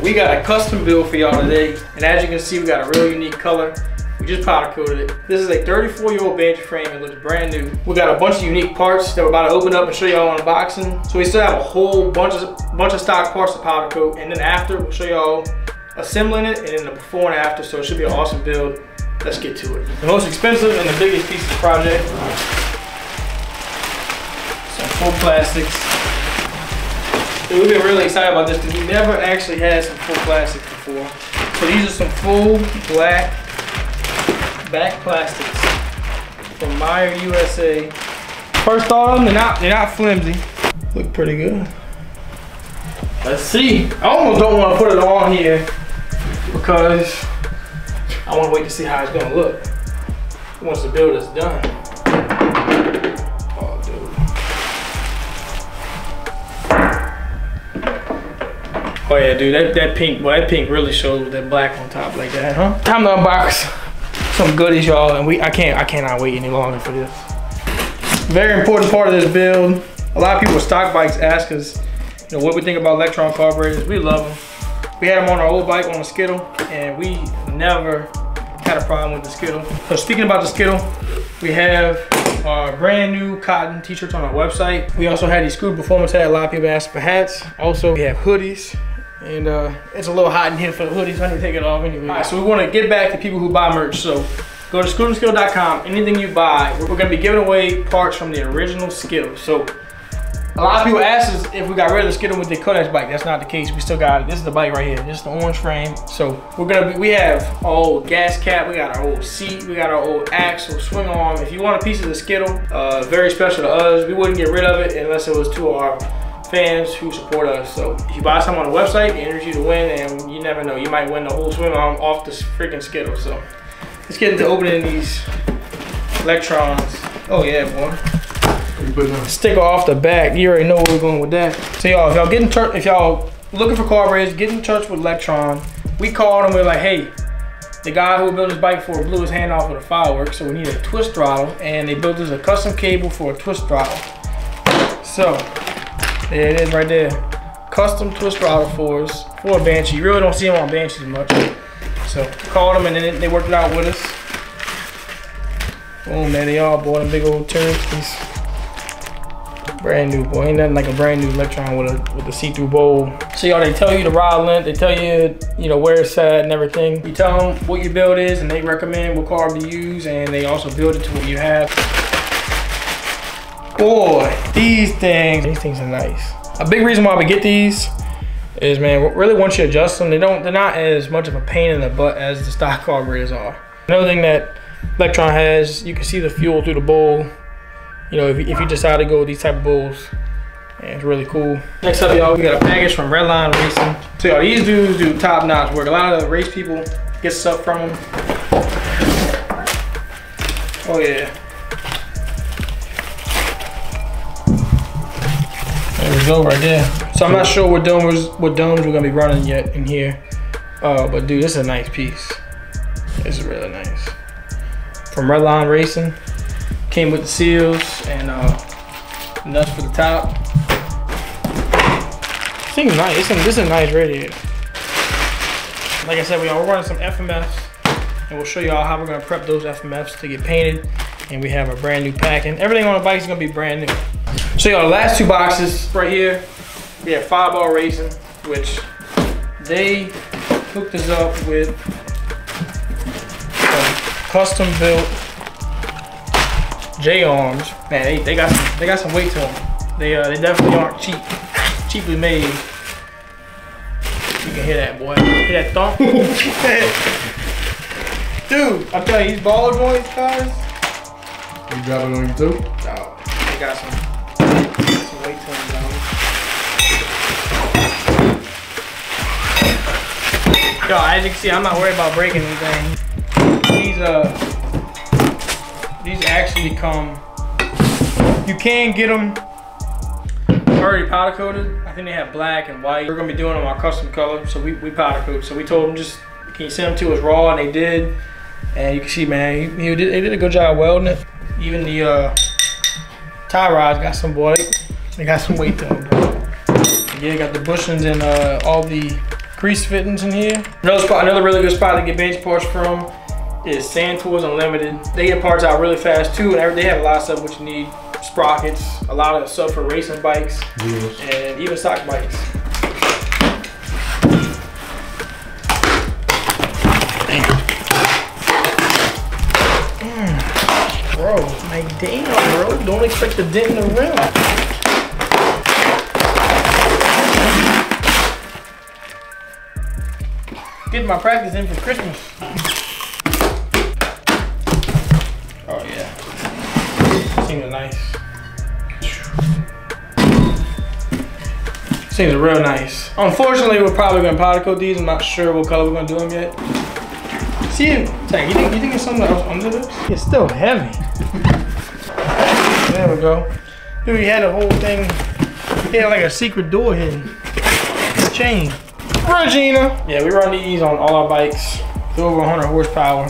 we got a custom build for y'all today. And as you can see, we got a real unique color. We just powder coated it. This is a 34-year-old Banshee frame. It looks brand new. We got a bunch of unique parts that we're about to open up and show y'all on unboxing. So we still have a whole bunch of stock parts to powder coat. And then after, we'll show y'all assembling it and then the before and after. So it should be an awesome build. Let's get to it. The most expensive and the biggest piece of the project. Some full plastics. So we've been really excited about this because we never actually had some full plastics before. So these are some full black back plastics from Meyer USA. First thought on them, they're not flimsy. Look pretty good. Let's see. I almost don't want to put it on here because I want to wait to see how it's gonna look once the build is done. Oh, dude. Oh yeah, dude, that pink, boy, that pink really shows with that black on top like that, huh? Time to unbox some goodies, y'all, and I cannot wait any longer for this. Very important part of this build. A lot of people with stock bikes ask us, you know, what we think about Lectron carburetors. We love them. We had them on our old bike on the Skittle, and we never had a problem with the Skittle. So speaking about the Skittle, we have our brand new cotton t-shirts on our website. We also had these Scooter Performance hat. A lot of people ask for hats. Also, we have hoodies. And it's a little hot in here for the hoodies, so I need to take it off anyway. All right, so we want to get back to people who buy merch. So go to scooterskittle.com. Anything you buy, we're going to be giving away parts from the original Skittle. So a lot of people ask us if we got rid of the Skittle with the Codex bike. That's not the case. We still got it. This is the bike right here. This is the orange frame. So we have our old gas cap. We got our old seat. We got our old axle, swing arm. If you want a piece of the Skittle, very special to us. We wouldn't get rid of it unless it was to our fans who support us. So if you buy something on the website, it enters you to win, and you never know, you might win the whole swim arm off this freaking Skittle. So let's get into opening these Lectrons. Oh yeah, boy. Sticker off the back. You already know where we're going with that. So y'all, if y'all looking for carburetors, get in touch with Lectron. We called them. We're like, hey, the guy who built this bike for blew his hand off with a firework, so we need a twist throttle, and they built us a custom cable for a twist throttle. So there it is right there. Custom twist throttle for us, for a Banshee. You really don't see them on Banshees much. So we called them and then they worked it out with us. Oh man, they all bought them big old turkeys. Brand new, boy. Ain't nothing like a brand new Lectron with a see-through bowl. So y'all, they tell you the rod length, they tell you, you know, where it's at and everything. You tell them what your build is and they recommend what carb to use, and they also build it to what you have. Boy, these things are nice. A big reason why we get these is, man, really once you adjust them, they're not as much of a pain in the butt as the stock carburetors are. Another thing that Lectron has, you can see the fuel through the bowl. You know, if you decide to go with these type of bowls, and it's really cool. Next up, y'all, we got a package from Redline Racing. So y'all, these dudes do top-notch work. A lot of the race people get stuff from them. Oh yeah. There we go, right there. So I'm not sure what domes we're gonna be running yet in here. But dude, this is a nice piece. This is really nice. From Redline Racing. Came with the seals and nuts for the top. Seems nice. This is a nice radiator. Like I said, we're running some FMFs, and we'll show y'all how we're gonna prep those FMFs to get painted. And we have a brand new packing. Everything on the bike is gonna be brand new. So y'all, the last two boxes right here, we have Fireball Racing, which they hooked us up with custom built J-arms. Man, they got some weight to them. They definitely aren't cheaply made. You can hear that, boy. Hear that thump? Dude, I'm telling you, these ball joints, guys. You drop it on you too? No, they got some weight to them, though. Yo, as you can see, I'm not worried about breaking anything. These actually come, you can get them already powder coated. I think they have black and white. We're gonna be doing them our custom color, so we powder coat. So we told them, just, can you send them to us raw? And they did. And you can see, man, they did a good job welding it. Even the tie rods got some, boy, they got some weight to them, bro. Yeah, got the bushings and all the grease fittings in here. Another really good spot to get bench parts from is Sand Tools Unlimited. They get parts out really fast too, and they have a lot of stuff what you need. Sprockets, a lot of stuff for racing bikes, and even stock bikes. Bro, like damn, bro. Don't expect a dent in the rim. Getting my practice in for Christmas. Oh yeah. Seems nice. Seems real nice. Unfortunately, we're probably gonna powder coat these. I'm not sure what color we're gonna do them yet. See it? You think it's something else under this? It's still heavy. There we go. Dude, he had a whole thing. He had like a secret door hidden. Chain. Regina. Yeah, we run these on all our bikes. They're over 100 horsepower.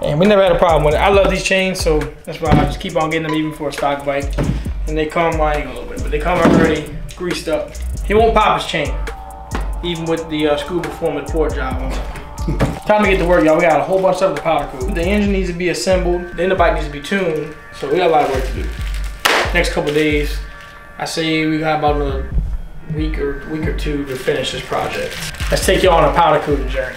And we never had a problem with it. I love these chains, so that's why I just keep on getting them even for a stock bike. And they come, I ain't gonna little bit, but they come already greased up. He won't pop his chain, even with the Screw Performance port job on it. Time to get to work, y'all. We got a whole bunch of stuff to powder coat. The engine needs to be assembled, then the bike needs to be tuned, so we got a lot of work to do. Next couple days, I say we got about another week or two to finish this project. Let's take y'all on a powder coating journey.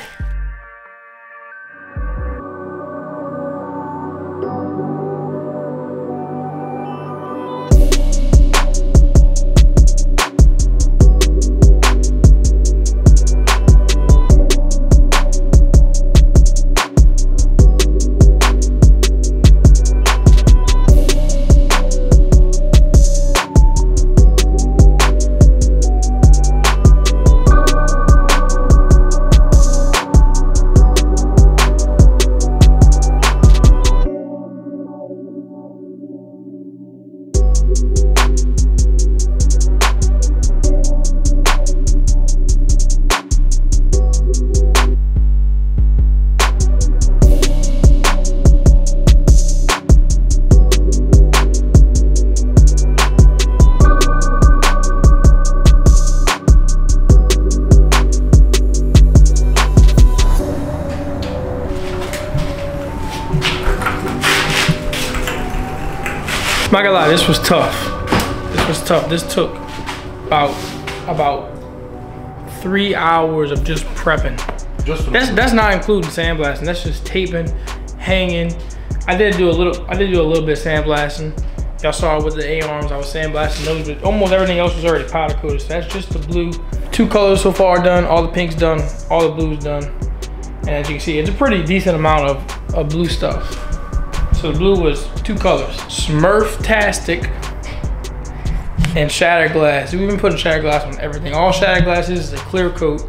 I'm not gonna lie, this was tough. This was tough. This took about 3 hours of just prepping. That's not including sandblasting. That's just taping, hanging. I did do a little bit of sandblasting. Y'all saw with the A-arms, I was sandblasting those, but almost everything else was already powder coated. So that's just the blue. 2 colors so far done, all the pinks done, all the blues done. And as you can see, it's a pretty decent amount of blue stuff. So the blue was 2 colors, Smurf-tastic and Shattered Glass. We've been putting Shattered Glass on everything. All Shattered Glass is a clear coat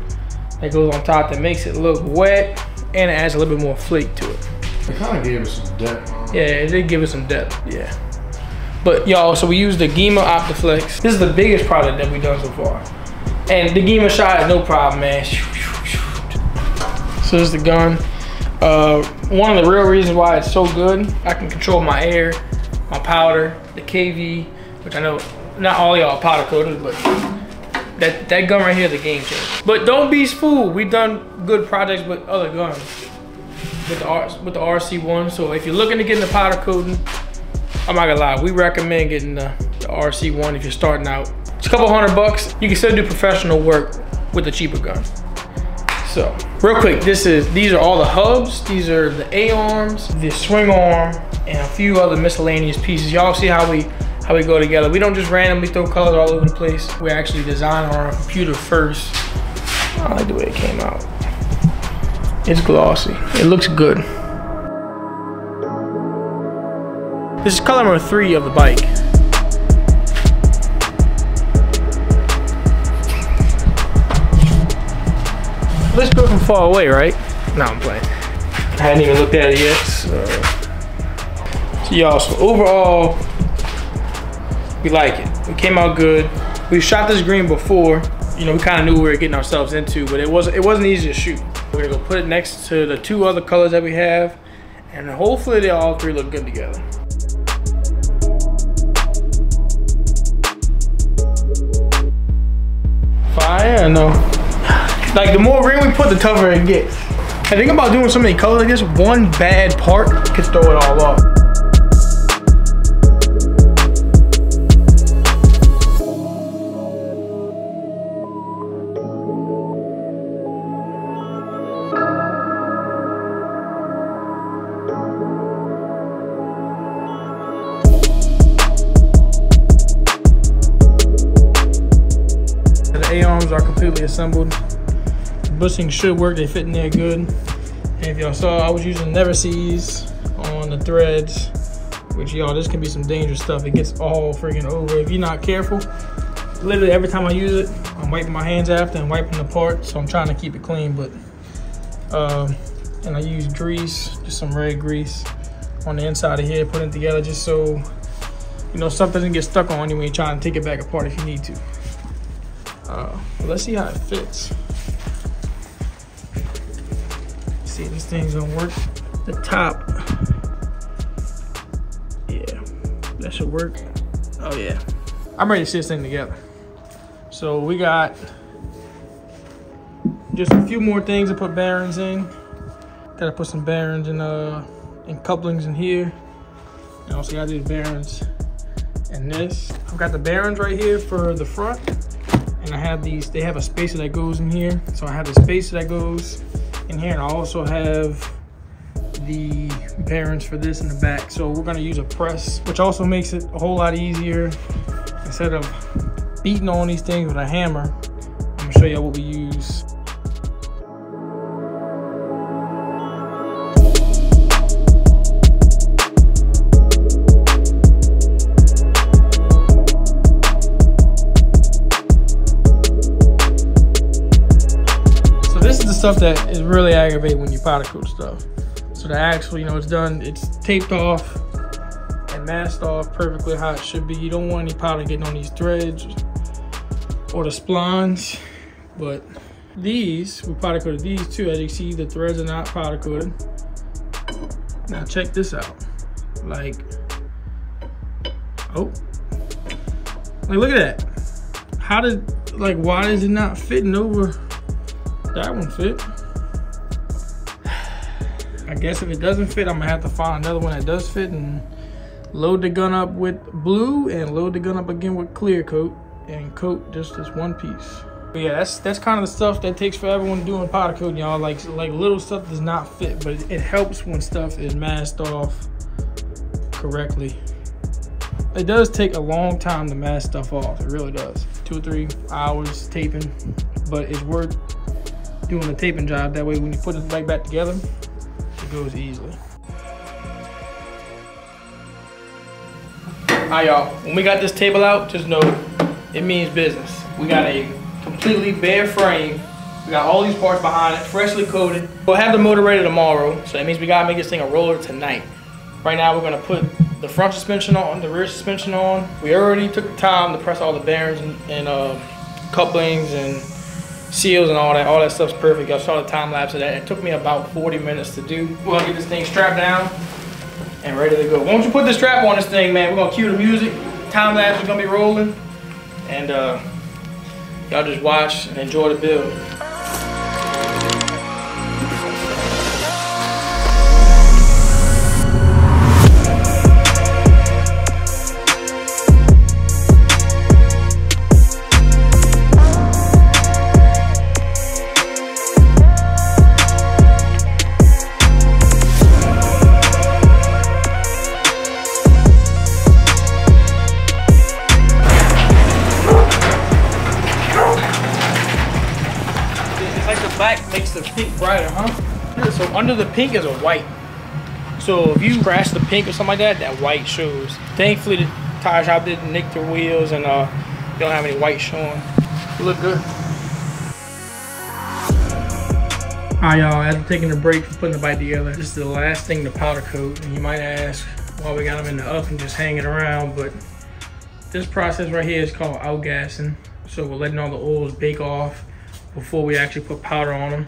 that goes on top that makes it look wet and it adds a little bit more flake to it. It kind of gave us some depth. Yeah, it did give us some depth, yeah. But y'all, so we used the Gema Optiflex. This is the biggest product that we've done so far. And the Gema shot is no problem, man. So this is the gun. One of the real reasons why it's so good, I can control my air, my powder, the KV, which I know not all y'all powder coated, but that gun right here is a game changer. But don't be fooled. We've done good projects with other guns, with the RC1. So if you're looking to get into powder coating, I'm not gonna lie, we recommend getting the RC1 if you're starting out. It's a couple $100 bucks. You can still do professional work with the cheaper gun. So, real quick, these are all the hubs. These are the A-arms, the swing arm, and a few other miscellaneous pieces. Y'all see how we go together. We don't just randomly throw colors all over the place. We actually design on our computer first. I like the way it came out. It's glossy. It looks good. This is color number 3 of the bike. Looks good from far away, right? No, I'm playing. I hadn't even looked at it yet. So y'all, so overall, we like it. It came out good. We shot this green before. You know, we kind of knew we were getting ourselves into, but it wasn't easy to shoot. We're gonna go put it next to the 2 other colors that we have, and hopefully they all 3 look good together. Fire or no? Like the more green we put, the tougher it gets. I think about doing so many colors like this, one bad part could throw it all off. The A-arms are completely assembled. The bushings should work, they fit in there good. And if y'all saw, I was using Never-Seez on the threads, which y'all, this can be some dangerous stuff. It gets all freaking over if you're not careful. Literally every time I use it, I'm wiping my hands after and wiping the part, so I'm trying to keep it clean. But and I use grease, just some red grease on the inside of here, putting it together just so, you know, stuff doesn't get stuck on you when you're trying to take it back apart if you need to. Let's see how it fits. See if this thing's gonna work. The top, yeah, that should work. Oh yeah, I'm ready to see this thing together. So we got just a few more things to put bearings in. Gotta put some bearings and couplings in here. And also gotta do the bearings in this. I've got the bearings right here for the front. And I have these, they have a spacer that goes in here. So I have the spacer that goes in here, and I also have the bearings for this in the back. So we're gonna use a press, which also makes it a whole lot easier. Instead of beating on these things with a hammer, I'm gonna show you what we use. Stuff that is really aggravating when you powder coat stuff. So the axle, you know, it's done, it's taped off and masked off perfectly how it should be. You don't want any powder getting on these threads or the splines. But these, we powder coated these too. As you see, the threads are not powder coated. Now check this out. Like, oh, like look at that. How did, like, why is it not fitting over? That one fit. I guess if it doesn't fit, I'm gonna have to find another one that does fit and load the gun up with blue and load the gun up again with clear coat and coat just this one piece. But yeah, that's kind of the stuff that takes forever when doing powder coating, y'all. Like little stuff does not fit, but it helps when stuff is masked off correctly. It does take a long time to mask stuff off. It really does. 2 or 3 hours taping, but it's worth doing a taping job. That way when you put it right back together, it goes easily. Alright y'all, when we got this table out, just know it means business. We got a completely bare frame. We got all these parts behind it, freshly coated. We'll have the motor ready tomorrow, so that means we gotta make this thing a roller tonight. Right now we're gonna put the front suspension on, the rear suspension on. We already took the time to press all the bearings and couplings and seals and all that stuff's perfect. Y'all saw the time lapse of that. It took me about 40 minutes to do. We're gonna get this thing strapped down and ready to go. Once you put the strap on this thing, man, we're gonna cue the music. Time lapse is gonna be rolling, and y'all just watch and enjoy the build. Black makes the pink brighter, huh? So under the pink is a white. So if you crash the pink or something like that, that white shows. Thankfully the tire shop didn't nick the wheels and don't have any white showing. You look good. Alright y'all, as I'm taking a break from putting the bike together, this is the last thing to powder coat. And you might ask why we got them in the oven just hanging around, but this process right here is called outgassing. So we're letting all the oils bake off before we actually put powder on them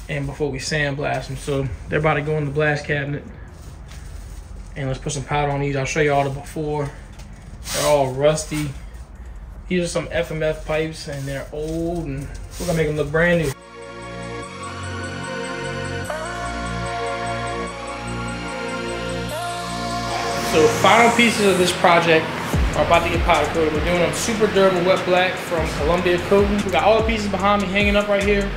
and before we sandblast them. So they're about to go in the blast cabinet, and let's put some powder on these. I'll show you all the before. They're all rusty, These are some FMF pipes and they're old and we're gonna make them look brand new. So final pieces of this project are about to get powder coated. We're doing them super durable wet black from Columbia Coating. We got all the pieces behind me hanging up right here.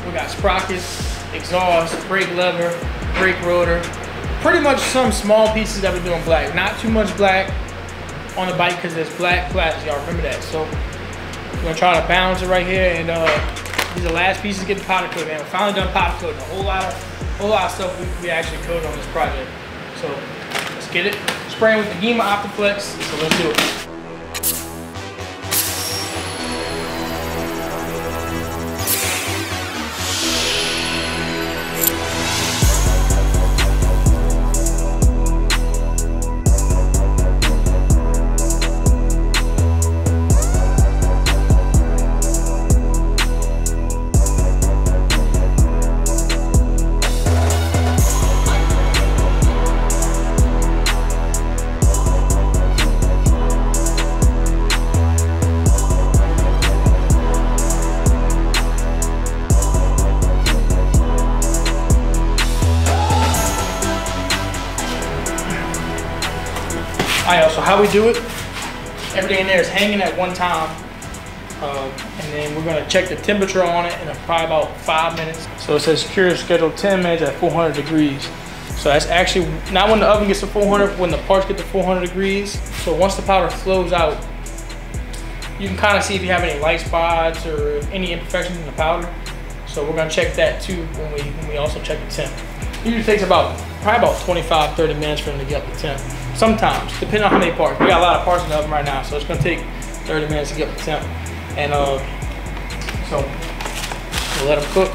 We got sprockets, exhaust, brake lever, brake rotor. Pretty much some small pieces that we're doing black. Not too much black on the bike because there's black plastic, y'all remember that. So we're gonna try to balance it right here, and these are the last pieces getting powder coated, man. We're finally done powder coating. A whole lot of stuff we actually coated on this project. So let's get it. Spraying with the Gema Optiflex, so let's do it. Alright, so how we do it, everything in there is hanging at one time, and then we're going to check the temperature on it in probably about 5 minutes. So it says cure schedule 10 minutes at 400 degrees. So that's actually not when the oven gets to 400, when the parts get to 400 degrees. So once the powder flows out, you can kind of see if you have any light spots or any imperfections in the powder. So we're going to check that too when we also check the temp. It usually takes probably about 25-30 minutes for them to get up to temp. Sometimes, depending on how many parts. We got a lot of parts in the oven right now, so it's gonna take 30 minutes to get up to temp. And so we'll let them cook.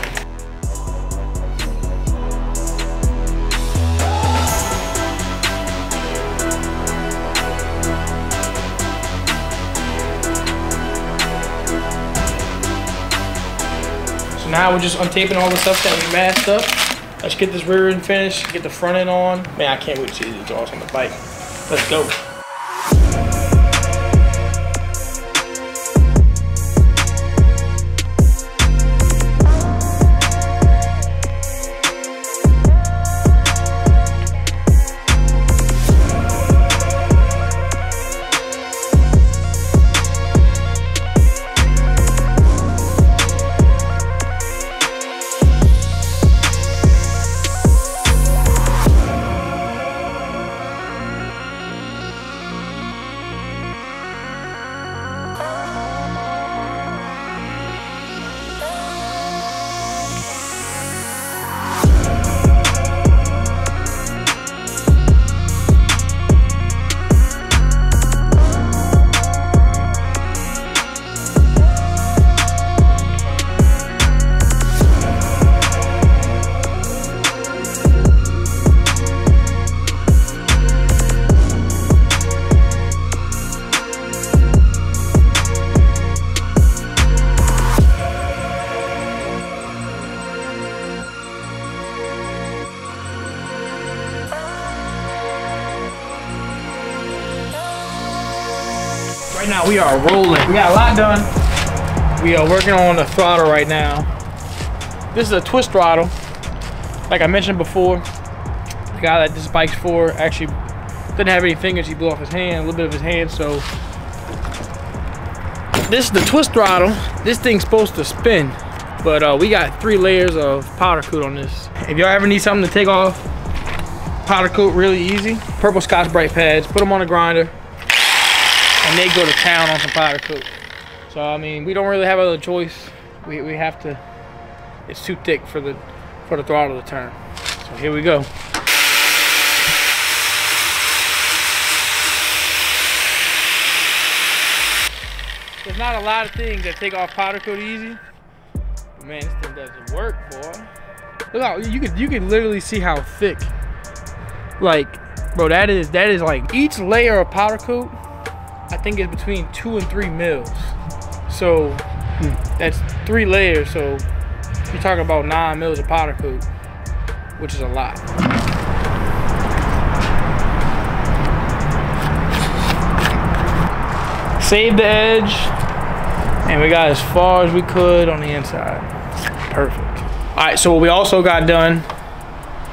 So now we're just untaping all the stuff that we mashed up. Let's get this rear end finished, get the front end on. Man, I can't wait to see these exhausts on the bike. Let's go. Right now we are rolling. We got a lot done. We are working on the throttle right now. This is a twist throttle. Like I mentioned before, the guy that this bike's for actually didn't have any fingers. He blew off his hand, a little bit of his hand, so this is the twist throttle. This thing's supposed to spin, but we got 3 layers of powder coat on this. If y'all ever need something to take off powder coat really easy, Purple Scotch Brite pads, put them on a grinder, and they go to town on some powder coat. So I mean, we don't really have other choice. We have to. It's too thick for the throttle to turn. So here we go. There's not a lot of things that take off powder coat easy. But man, this thing doesn't work, boy. Look how you can literally see how thick. Like, bro, that is like each layer of powder coat, I think it's between 2 and 3 mils. So that's 3 layers. So you're talking about 9 mils of powder coat, which is a lot. Saved the edge, and we got as far as we could on the inside. Perfect. All right, so what we also got done,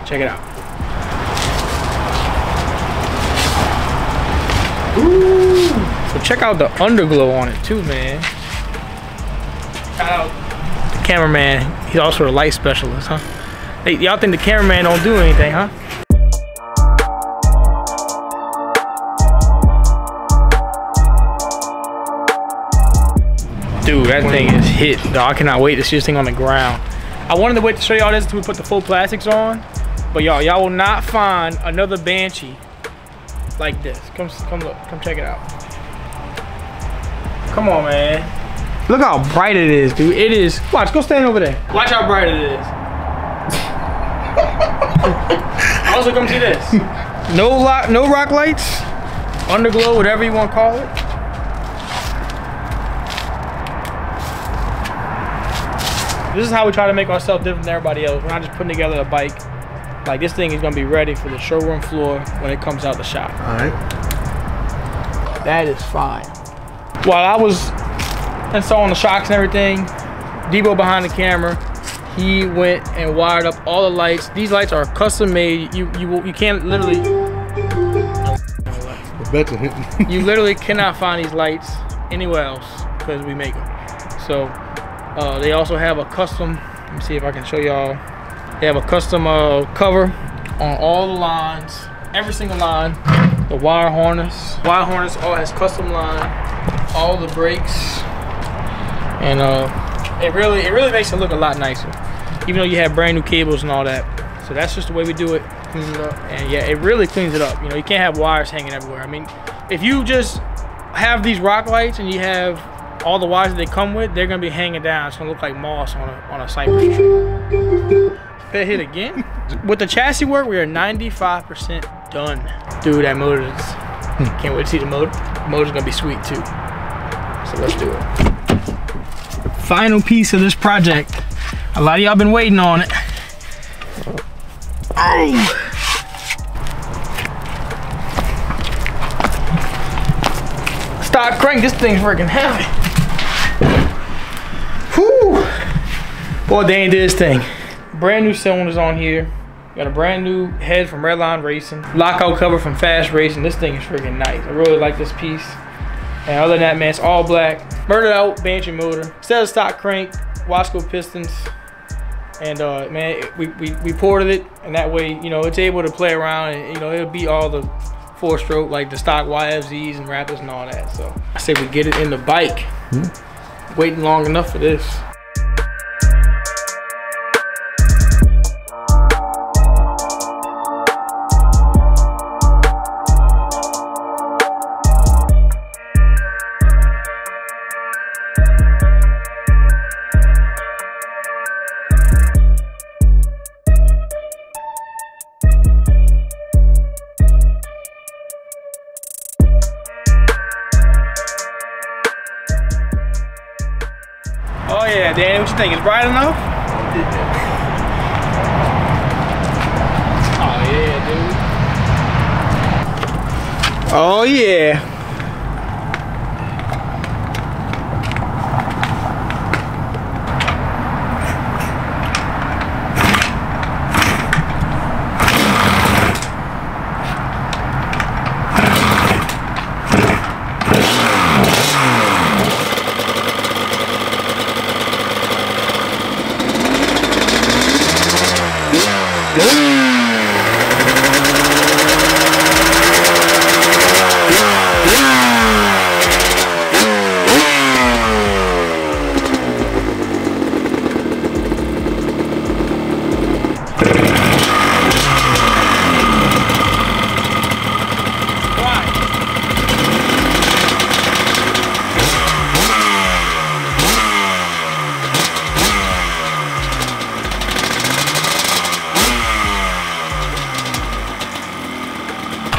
check it out. Ooh. So check out the underglow on it too, man. Shout out the cameraman. He's also a light specialist, huh? Hey, y'all think the cameraman don't do anything, huh? Dude, that thing is hit, dog. I cannot wait to see this thing on the ground. I wanted to wait to show y'all this until we put the full plastics on, but y'all will not find another Banshee like this. Come look, come check it out. Come on, man. Look how bright it is, dude. It is. Watch, go stand over there. Watch how bright it is. Also, come see this. No rock lights, underglow, whatever you want to call it. This is how we try to make ourselves different than everybody else. We're not just putting together a bike. Like, this thing is gonna be ready for the showroom floor when it comes out the shop. All right. That is fine. While I was installing the shocks and everything, Debo behind the camera, he went and wired up all the lights. These lights are custom made. You can't literally. The bets are hitting. You literally cannot find these lights anywhere else because we make them. So they also have a custom. Let me see if I can show y'all. They have a custom cover on all the lines, every single line. The wire harness. Wire harness all has custom line, all the brakes, and it really makes it look a lot nicer. Even though you have brand new cables and all that. So that's just the way we do it. Clean it up, and yeah, it really cleans it up. You know, you can't have wires hanging everywhere. I mean, if you just have these rock lights and you have all the wires that they come with, they're gonna be hanging down. It's gonna look like moss on a cypress tree. Pet hit again. With the chassis work, we are 95% done. Dude, that motor is, can't wait to see the motor. The motor's gonna be sweet too. So let's do it. Final piece of this project. A lot of y'all been waiting on it. Oh. Stock crank, this thing's freaking heavy. Whew. Boy, Danny did his thing. Brand new cylinders on here. Got a brand new head from Redline Racing. Lockout cover from Fast Racing. This thing is freaking nice. I really like this piece. And other than that, man, it's all black. Murdered out Banshee motor. Instead of stock crank, Wasco pistons. And man, we ported it, and that way, you know, it's able to play around, and you know, it'll beat all the 4-stroke like the stock YFZs and Raptors and all that. So I say we get it in the bike. Waiting long enough for this. Oh yeah, Danny, what you think? It's bright enough? Oh yeah, dude. Oh yeah.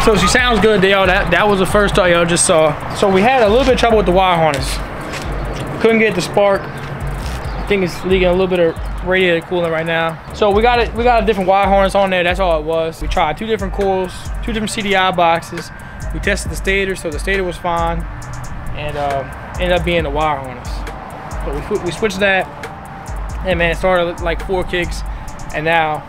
So she sounds good, y'all. That was the first thought y'all just saw. So we had a little bit of trouble with the wire harness. Couldn't get the spark. I think it's leaking a little bit of radiator coolant right now. So we got a different wire harness on there. That's all it was. We tried 2 different coils, 2 different CDI boxes. We tested the stator, so the stator was fine. and ended up being the wire harness. So we switched that, and man, it started with like 4 kicks, and now,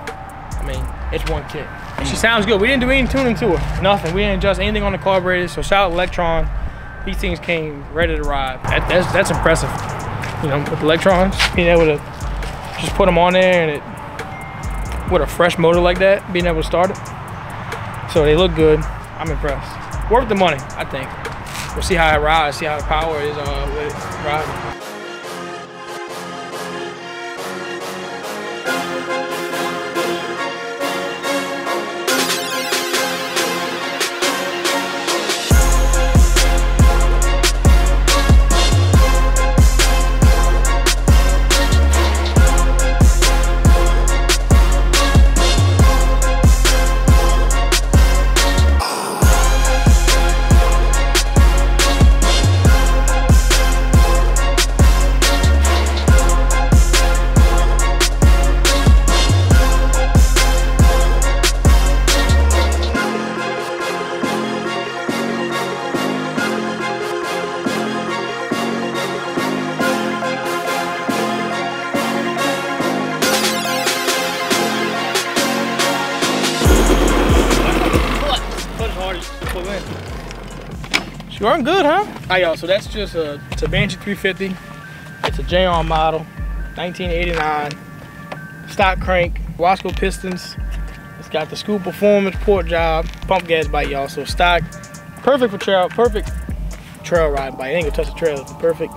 I mean, it's 1 kick. She sounds good. We didn't do any tuning to her, nothing. We didn't adjust anything on the carburetor. So shout out Electron. These things came ready to ride. That's impressive. You know, with electrons, being able to just put them on there, and it, with a fresh motor like that, being able to start it. So they look good. I'm impressed. Worth the money, I think. We'll see how it rides, see how the power is with it riding. She run good, huh? Alright, y'all, so that's just it's a Banshee 350. It's a J-On model, 1989. Stock crank, Wasco pistons. It's got the Scoop Performance port job, pump gas bike, y'all. So stock, perfect for trail, perfect trail riding bike. It ain't gonna touch the trail, it's a perfect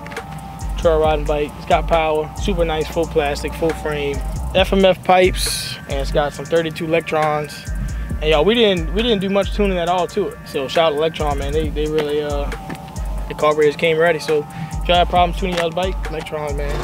trail riding bike. It's got power, super nice, full plastic, full frame. FMF pipes, and it's got some 32 electrons. And y'all, we didn't do much tuning at all to it. So shout out Electron, man. They really the carburetors came ready. So if y'all have problems tuning y'all's bike, Electron, man.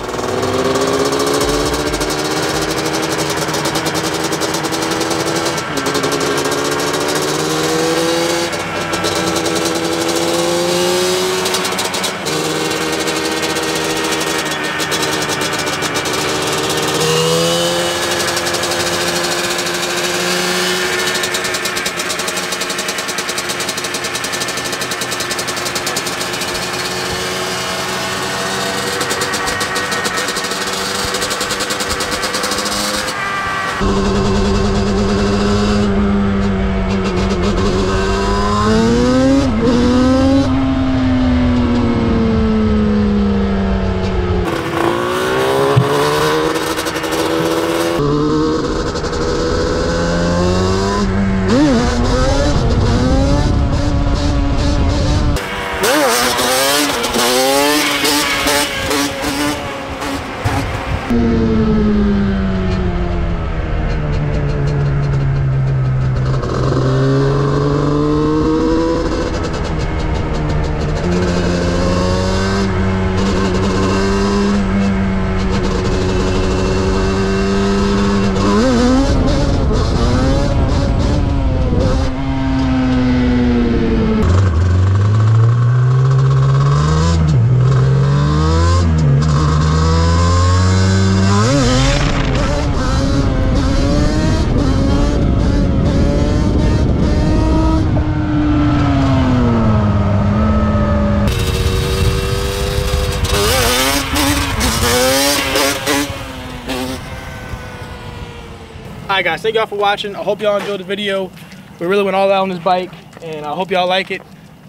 Alright guys, thank y'all for watching. I hope y'all enjoyed the video. We really went all out on this bike, and I hope y'all like it.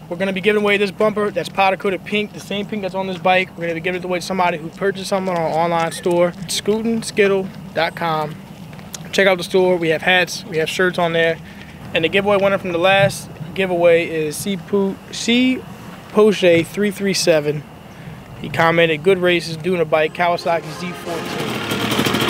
We're going to be giving away this bumper that's powder coated pink, the same pink that's on this bike. We're going to be giving it away to somebody who purchased something on our online store, scootinskittle.com. Check out the store. We have hats, we have shirts on there. And the giveaway winner from the last giveaway is C Poche 337. He commented, good races, doing a bike, Kawasaki Z14.